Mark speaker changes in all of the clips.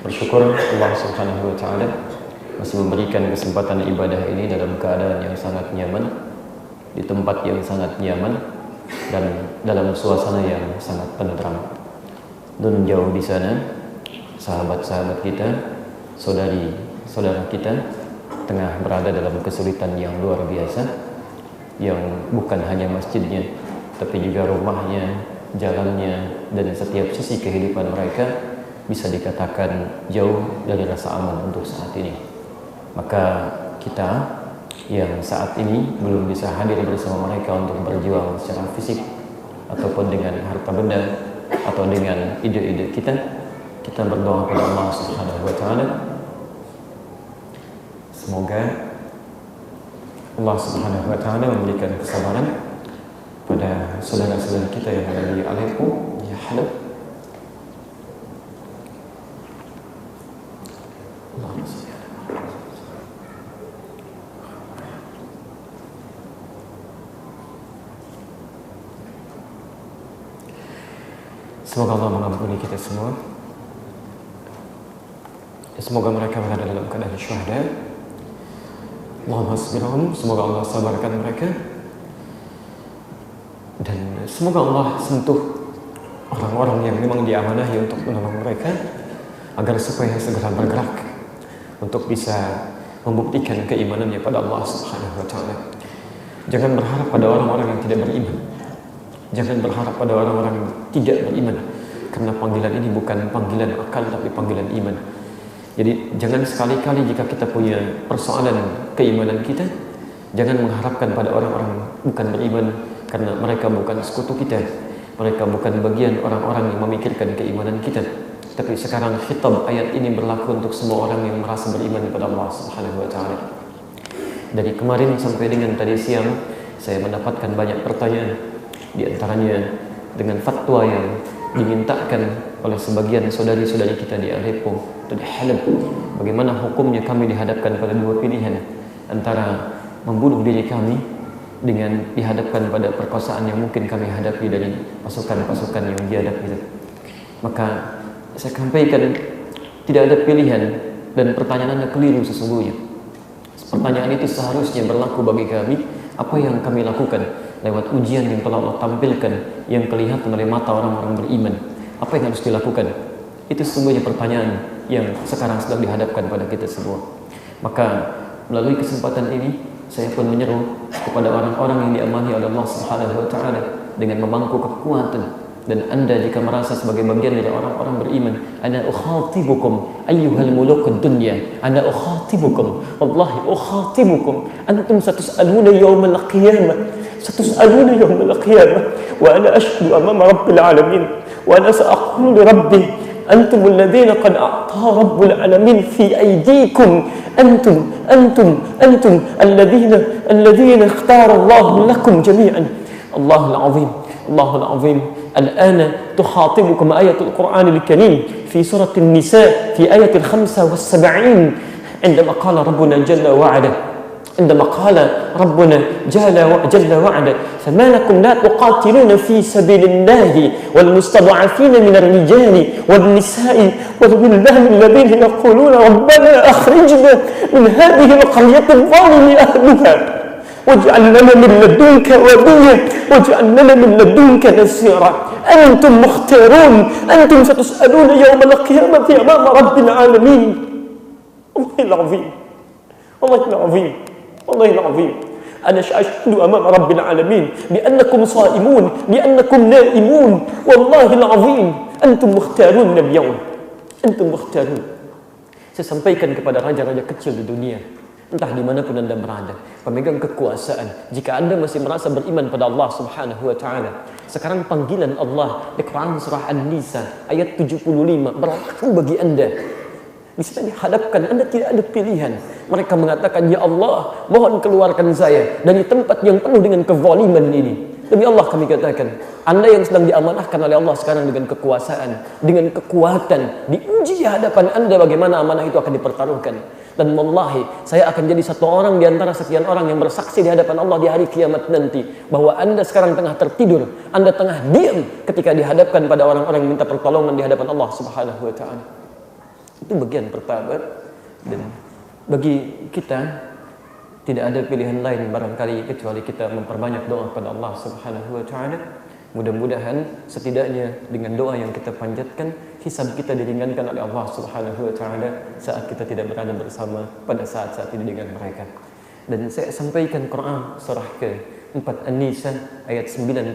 Speaker 1: Bersyukur Allah Subhanahu wa taala masih memberikan kesempatan ibadah ini dalam keadaan yang sangat nyaman, di tempat yang sangat nyaman, dan dalam suasana yang sangat tenteram. Dan jauh di sana, sahabat-sahabat kita, saudara kita tengah berada dalam kesulitan yang luar biasa, yang bukan hanya masjidnya, tapi juga rumahnya, jalannya, dan setiap sisi kehidupan mereka bisa dikatakan jauh dari rasa aman untuk saat ini. Maka kita yang saat ini belum bisa hadir bersama mereka untuk berjuang secara fisik ataupun dengan harta benda atau dengan ide-ide kita berdoa kepada Allah Subhanahu wa taala. Semoga Allah Subhanahu wa taala memberikan kesabaran pada saudara-saudara kita yang ada di Aleppo, di Halab. Semoga Allah mengampuni kita semua. Semoga mereka berada dalam keadaan syuhada. Allahumma asbirhum. Semoga Allah sabarkan mereka. Dan semoga Allah sentuh orang-orang yang memang diamanahi untuk menolong mereka, agar supaya segera bergerak untuk bisa membuktikan keimanannya pada Allah Subhanahu wa taala. Jangan berharap pada orang-orang yang tidak beriman. Jangan berharap pada orang-orang yang tidak beriman, karena panggilan ini bukan panggilan akal tapi panggilan iman. Jadi jangan sekali-kali jika kita punya persoalan keimanan kita, jangan mengharapkan pada orang-orang bukan beriman, karena mereka bukan sekutu kita, mereka bukan bagian orang-orang yang memikirkan keimanan kita. Tapi sekarang khitab ayat ini berlaku untuk semua orang yang merasa beriman kepada Allah Subhanahu wa taala. Dari kemarin sampai dengan tadi siang saya mendapatkan banyak pertanyaan, di antaranya dengan fatwa yang dimintakan oleh sebagian saudari-saudari kita di Aleppo atau di Halab. Bagaimana hukumnya kami dihadapkan pada dua pilihan, antara membunuh diri kami dengan dihadapkan pada perkosaan yang mungkin kami hadapi dari pasukan-pasukan yang dihadapi itu. Maka saya sampaikan tidak ada pilihan, dan pertanyaan Anda keliru sesungguhnya. Pertanyaan itu seharusnya berlaku bagi kami, apa yang kami lakukan lewat ujian yang telah Allah tampilkan, yang kelihatan oleh mata orang-orang beriman. Apa yang harus dilakukan? Itu sesungguhnya pertanyaan yang sekarang sedang dihadapkan pada kita semua. Maka melalui kesempatan ini saya pun menyeru kepada orang-orang yang diamani oleh Allah Subhanahu wa taala dengan memangku kekuatan. Dan Anda jika merasa sebagai bagian dari orang-orang beriman, ana ukhatibukum ayyuhal mulukud dunya, ana ukhatibukum, wallahi ukhatibukum, antum satus'aluna yawmal qiyamah, satus'aluna yawmal qiyamah, wa ana ashhadu amama rabbil alamin, wa ana sa'aqulu li rabbi antum alladhina qad a'ta rabbul alamin fi aydikum, antum alladhina ikhtara Allah lakum jami'an. Allahul azim, Allahul azim. الآن تخاطبكم آية القرآن الكريم في سورة النساء في آية 75 عندما قال ربنا جل وعلا جل وعلا فما لكم لا تقاتلون في سبيل الله والمستضعفين من الرجال والنساء والولدان الذين يقولون ربنا أخرجنا من هذه القرية الظالم أهلها واجعل لنا من لدنك وليا واجعل لنا من لدنك نصيرا أنتم مختارون أنتم ستسألون يوم القيامة أمام رب العالمين. والله العظيم والله العظيم والله العظيم أنا أشهد أمام رب العالمين بأنكم صائمون بأنكم نائمون. والله العظيم أنتم مختارون اليوم أنتم مختارون. Saya sampaikan kepada raja-raja kecil di dunia, entah dimanapun Anda berada, pemegang kekuasaan, jika Anda masih merasa beriman pada Allah Subhanahu wa taala, sekarang panggilan Allah di Quran surah An-Nisa ayat 75 berlaku bagi Anda. Di sana dihadapkan, Anda tidak ada pilihan. Mereka mengatakan, ya Allah, mohon keluarkan saya dari tempat yang penuh dengan kezaliman ini. Demi Allah kami katakan, Anda yang sedang diamanahkan oleh Allah sekarang dengan kekuasaan, dengan kekuatan, diuji di hadapan Anda bagaimana amanah itu akan dipertaruhkan. Dan wallahi, saya akan jadi satu orang di antara sekian orang yang bersaksi di hadapan Allah di hari kiamat nanti, bahwa Anda sekarang tengah tertidur, Anda tengah diam ketika dihadapkan pada orang-orang yang minta pertolongan di hadapan Allah Subhanahu wa taala. Itu bagian pertama. Dan bagi kita tidak ada pilihan lain barangkali kecuali kita memperbanyak doa kepada Allah Subhanahu wa taala. Mudah-mudahan setidaknya dengan doa yang kita panjatkan, hisab kita diringankan oleh Allah Subhanahu wa taala saat kita tidak berada bersama pada saat-saat ini dengan mereka. Dan saya sampaikan Quran surah ke-4 An-Nisa ayat 93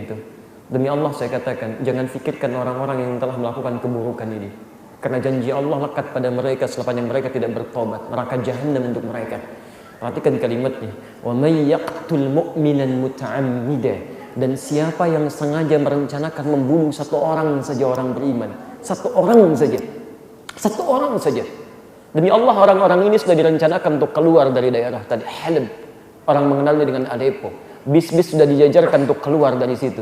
Speaker 1: itu. Demi Allah saya katakan, jangan fikirkan orang-orang yang telah melakukan keburukan ini. Karena janji Allah lekat pada mereka sepanjang mereka tidak bertobat, neraka jahanam untuk mereka. Perhatikan kalimatnya, wa may yaqtul mu'minan muta'ammidan. Dan siapa yang sengaja merencanakan membunuh satu orang saja orang beriman, satu orang saja. Demi Allah orang-orang ini sudah direncanakan untuk keluar dari daerah tadi Halab. Orang mengenalnya dengan Aleppo. Bis-bis sudah dijajarkan untuk keluar dari situ.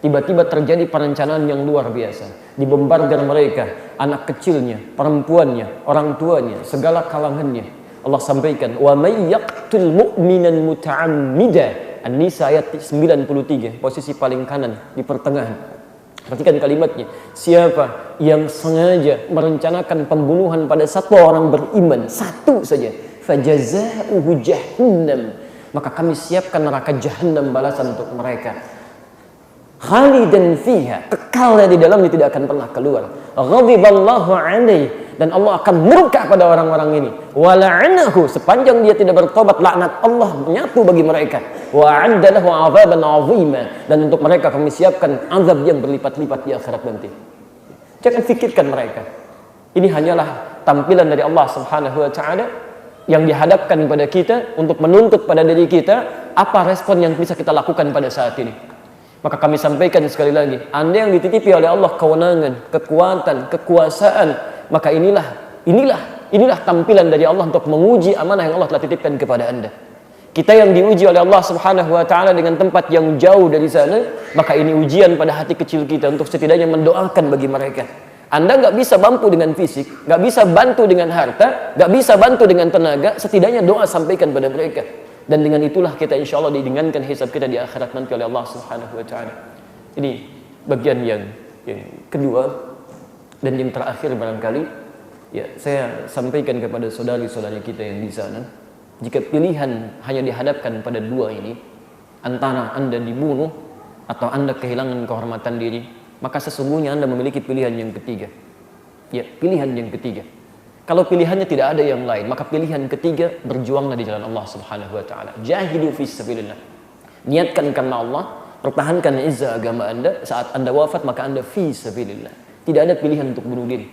Speaker 1: Tiba-tiba terjadi perencanaan yang luar biasa. Dibombardir mereka, anak kecilnya, perempuannya, orang tuanya, segala kalangannya. Allah sampaikan, wa may yaqtul mu'minan muta'ammidan. An-Nisa ayat 93, posisi paling kanan di pertengahan. Perhatikan kalimatnya. Siapa yang sengaja merencanakan pembunuhan pada satu orang beriman, satu saja, fajaza'uhu jahannam, maka kami siapkan neraka jahanam balasan untuk mereka. Khalidan fiha, kekal di dalamnya, tidak akan pernah keluar. Ghadiballahu alaihi, dan Allah akan murka pada orang-orang ini. Wa la'anahu, sepanjang dia tidak bertobat, laknat Allah menyatu bagi mereka. Wa 'adda lahu 'adzaban 'azima, dan untuk mereka kami siapkan azab yang berlipat-lipat di akhirat nanti. Jangan fikirkan mereka. Ini hanyalah tampilan dari Allah Subhanahu wa taala yang dihadapkan pada kita untuk menuntut pada diri kita apa respon yang bisa kita lakukan pada saat ini. Maka kami sampaikan sekali lagi, Anda yang dititipi oleh Allah kewenangan, kekuatan, kekuasaan, maka inilah tampilan dari Allah untuk menguji amanah yang Allah telah titipkan kepada Anda. Kita yang diuji oleh Allah Subhanahu wa taala dengan tempat yang jauh dari sana, maka ini ujian pada hati kecil kita untuk setidaknya mendoakan bagi mereka. Anda nggak bisa mampu dengan fisik, nggak bisa bantu dengan harta, nggak bisa bantu dengan tenaga, setidaknya doa sampaikan pada mereka. Dan dengan itulah kita insya Allah diringankan hisab kita di akhirat nanti oleh Allah Subhanahu wa taala. Ini bagian yang kedua dan yang terakhir barangkali, ya saya sampaikan kepada saudari-saudari kita yang di sana, jika pilihan hanya dihadapkan pada dua ini, antara Anda dibunuh atau Anda kehilangan kehormatan diri, maka sesungguhnya Anda memiliki pilihan yang ketiga. Ya, pilihan yang ketiga. Kalau pilihannya tidak ada yang lain, maka pilihan ketiga, berjuanglah di jalan Allah Subhanahu wa taala. Jahidu fi sabilillah. Niatkan karena Allah, pertahankan izzah agama Anda. Saat Anda wafat, maka Anda fi sabilillah. Tidak ada pilihan untuk bunuh diri.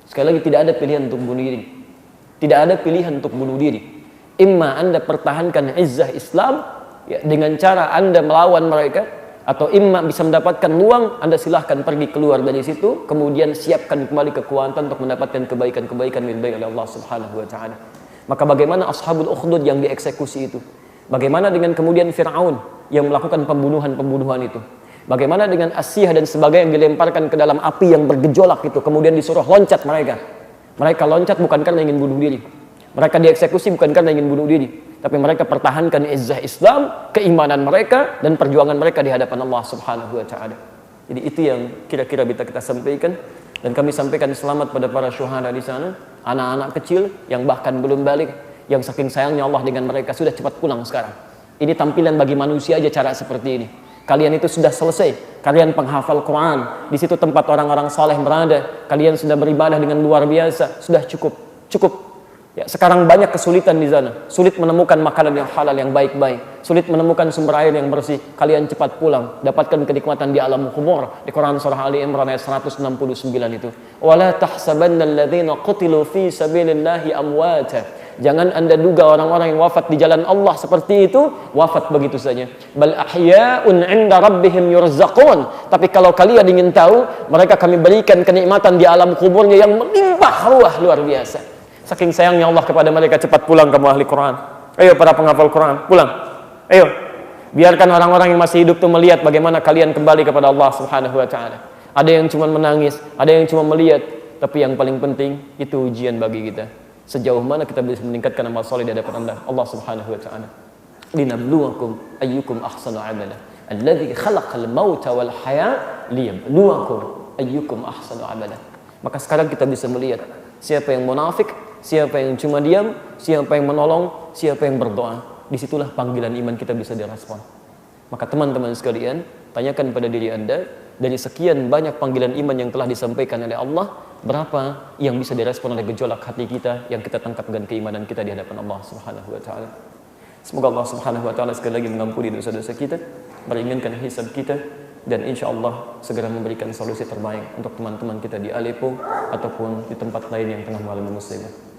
Speaker 1: Sekali lagi, tidak ada pilihan untuk bunuh diri. Tidak ada pilihan untuk bunuh diri. Imma Anda pertahankan izzah Islam, ya, dengan cara Anda melawan mereka, atau imma bisa mendapatkan luang, Anda silahkan pergi keluar dari situ, kemudian siapkan kembali kekuatan untuk mendapatkan kebaikan-kebaikan yang baik oleh Allah Subhanahu wa taala. Maka bagaimana ashabul ukhdud yang dieksekusi itu? Bagaimana dengan kemudian Fir'aun yang melakukan pembunuhan-pembunuhan itu? Bagaimana dengan Asyah dan sebagainya yang dilemparkan ke dalam api yang bergejolak itu, kemudian disuruh loncat mereka. Mereka loncat bukan karena ingin bunuh diri. Mereka dieksekusi bukan karena ingin bunuh diri, tapi mereka pertahankan izzah Islam, keimanan mereka, dan perjuangan mereka di hadapan Allah Subhanahu wa taala. Jadi itu yang kira-kira bisa kita sampaikan, dan kami sampaikan selamat pada para syuhada di sana, anak-anak kecil yang bahkan belum balik, yang saking sayangnya Allah dengan mereka sudah cepat pulang sekarang. Ini tampilan bagi manusia aja cara seperti ini. Kalian itu sudah selesai, kalian penghafal Quran, di situ tempat orang-orang saleh berada, kalian sudah beribadah dengan luar biasa, sudah cukup. Ya, sekarang banyak kesulitan di sana. Sulit menemukan makanan yang halal yang baik-baik. Sulit menemukan sumber air yang bersih. Kalian cepat pulang, dapatkan kenikmatan di alam kubur. Di Quran surah Ali Imran ayat 169 itu. Wala tahsabanna alladziina qutilu fi sabilillahi amwata. Jangan Anda duga orang-orang yang wafat di jalan Allah seperti itu wafat begitu saja. Bal ahya'un 'inda rabbihim yurzaqun. Tapi kalau kalian ingin tahu, mereka kami berikan kenikmatan di alam kuburnya yang melimpah ruah luar biasa. Saking sayangnya Allah kepada mereka, cepat pulang kamu ahli Quran. Ayo para penghafal Quran, pulang. Ayo. Biarkan orang-orang yang masih hidup itu melihat bagaimana kalian kembali kepada Allah Subhanahu wa taala. Ada yang cuma menangis, ada yang cuma melihat, tapi yang paling penting itu ujian bagi kita. Sejauh mana kita bisa meningkatkan amal soleh di hadapan Allah Subhanahu wa taala. Linabluwakum ayyukum ahsanu amala. Alladzi khalaqal mauta wal haya liyabluwakum ayyukum ahsanu amala. Maka sekarang kita bisa melihat siapa yang munafik, siapa yang cuma diam, siapa yang menolong, siapa yang berdoa. Disitulah panggilan iman kita bisa direspon. Maka teman-teman sekalian, tanyakan pada diri Anda, dari sekian banyak panggilan iman yang telah disampaikan oleh Allah, berapa yang bisa direspon oleh gejolak hati kita yang kita tangkap dengan keimanan kita di hadapan Allah Subhanahu wa taala. Semoga Allah Subhanahu wa taala sekali lagi mengampuni dosa-dosa kita, meringankan hisab kita, dan insya Allah segera memberikan solusi terbaik untuk teman-teman kita di Aleppo ataupun di tempat lain yang tengah mengalami musibah.